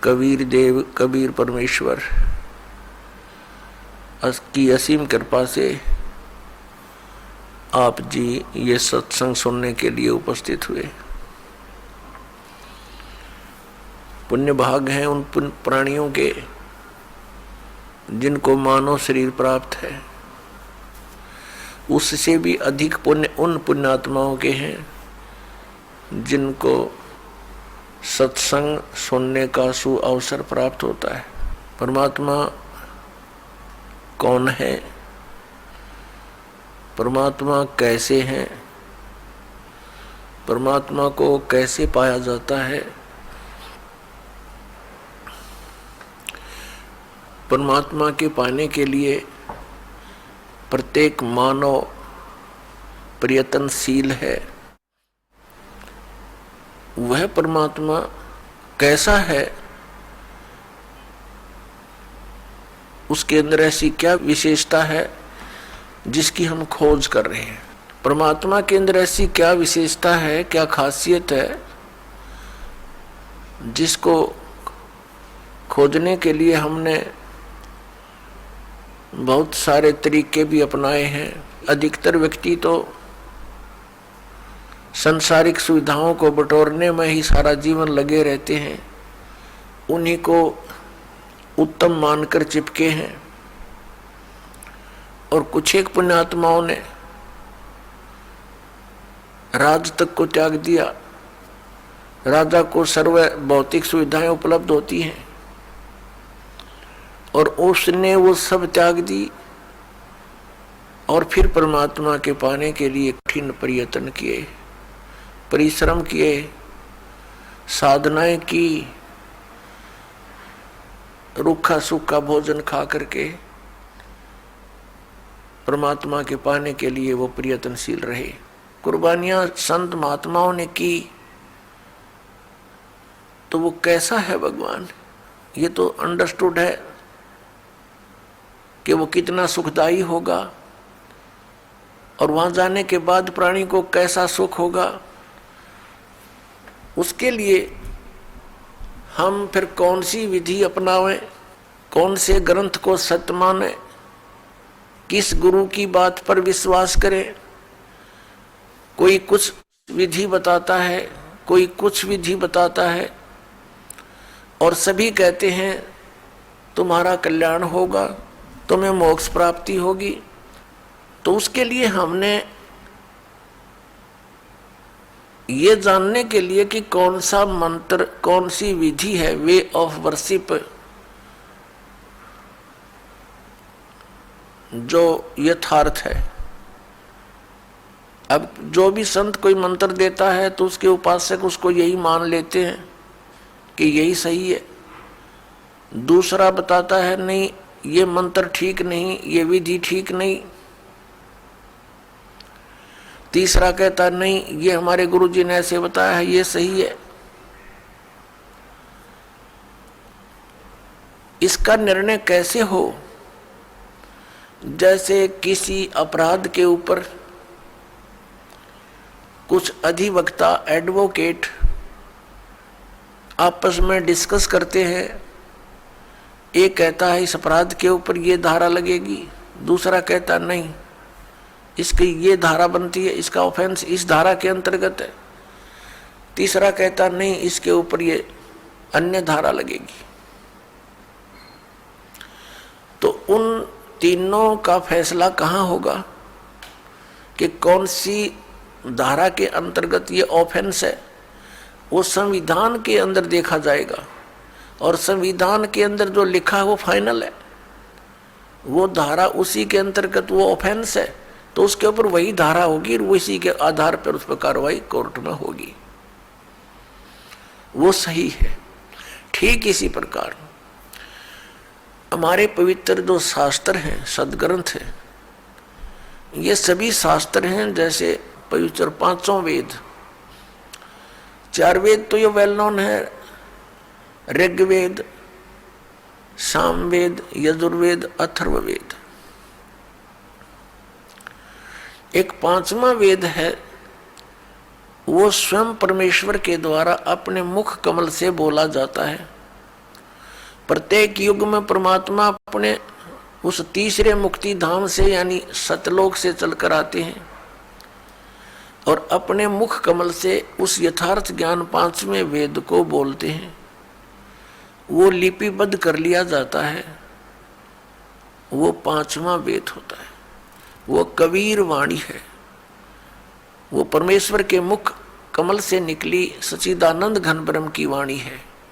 कबीर देव कबीर परमेश्वर की असीम कृपा से आप जी ये सत्संग सुनने के लिए उपस्थित हुए। पुण्य भाग हैं उन प्राणियों के जिनको मानव शरीर प्राप्त है। उससे भी अधिक पुण्य उन पुण्यात्माओं के हैं जिनको सत्संग सुनने का सुअवसर प्राप्त होता है। परमात्मा कौन है, परमात्मा कैसे हैं, परमात्मा को कैसे पाया जाता है, परमात्मा के पाने के लिए प्रत्येक मानव प्रयत्नशील है। वह परमात्मा कैसा है, उसके अंदर ऐसी क्या विशेषता है जिसकी हम खोज कर रहे हैं। परमात्मा के अंदर ऐसी क्या विशेषता है, क्या खासियत है जिसको खोजने के लिए हमने बहुत सारे तरीके भी अपनाए हैं। अधिकतर व्यक्ति तो संसारिक सुविधाओं को बटोरने में ही सारा जीवन लगे रहते हैं, उन्हीं को उत्तम मानकर चिपके हैं। और कुछ एक पुण्यात्माओं ने राज तक को त्याग दिया। राजा को सर्व भौतिक सुविधाएं उपलब्ध होती हैं और उसने वो सब त्याग दी और फिर परमात्मा के पाने के लिए कठिन प्रयत्न किए, परिश्रम किए, साधनाएं की, रूखा सूखा भोजन खा करके परमात्मा के पाने के लिए वो प्रयत्नशील रहे। कुर्बानियां संत महात्माओं ने की। तो वो कैसा है भगवान, ये तो अंडरस्टूड है कि वो कितना सुखदायी होगा और वहां जाने के बाद प्राणी को कैसा सुख होगा। उसके लिए हम फिर कौन सी विधि अपनावें, कौन से ग्रंथ को सत्य माने, किस गुरु की बात पर विश्वास करें। कोई कुछ विधि बताता है, कोई कुछ विधि बताता है और सभी कहते हैं तुम्हारा कल्याण होगा, तुम्हें मोक्ष प्राप्ति होगी। तो उसके लिए हमने ये जानने के लिए कि कौन सा मंत्र, कौन सी विधि है, वे ऑफ वर्शिप, जो यथार्थ है। अब जो भी संत कोई मंत्र देता है तो उसके उपासक उसको यही मान लेते हैं कि यही सही है। दूसरा बताता है नहीं ये मंत्र ठीक नहीं, ये विधि ठीक नहीं। तीसरा कहता नहीं ये हमारे गुरुजी ने ऐसे बताया है, ये सही है। इसका निर्णय कैसे हो? जैसे किसी अपराध के ऊपर कुछ अधिवक्ता, एडवोकेट आपस में डिस्कस करते हैं। एक कहता है इस अपराध के ऊपर ये धारा लगेगी, दूसरा कहता नहीं इसकी ये धारा बनती है, इसका ऑफेंस इस धारा के अंतर्गत है, तीसरा कहता नहीं इसके ऊपर ये अन्य धारा लगेगी। तो उन तीनों का फैसला कहाँ होगा कि कौन सी धारा के अंतर्गत ये ऑफेंस है? वो संविधान के अंदर देखा जाएगा और संविधान के अंदर जो लिखा है वो फाइनल है। वो धारा उसी के अंतर्गत वो ऑफेंस है तो उसके ऊपर वही धारा होगी और उसी के आधार पर उस पर कार्रवाई कोर्ट में होगी। वो सही है। ठीक इसी प्रकार हमारे पवित्र जो शास्त्र हैं, सदग्रंथ हैं, ये सभी शास्त्र हैं जैसे पवित्र पांचों वेद। चार वेद तो ये वेल नोन है, ऋग्वेद, सामवेद, यजुर्वेद, अथर्ववेद। एक पांचवा वेद है, वो स्वयं परमेश्वर के द्वारा अपने मुख कमल से बोला जाता है। प्रत्येक युग में परमात्मा अपने उस तीसरे मुक्ति धाम से यानी सतलोक से चलकर आते हैं और अपने मुख कमल से उस यथार्थ ज्ञान पांचवें वेद को बोलते हैं। वो लिपिबद्ध कर लिया जाता है, वो पांचवा वेद होता है, वो कबीर वाणी है, वो परमेश्वर के मुख कमल से निकली सच्चिदानंद घन ब्रह्म की वाणी है।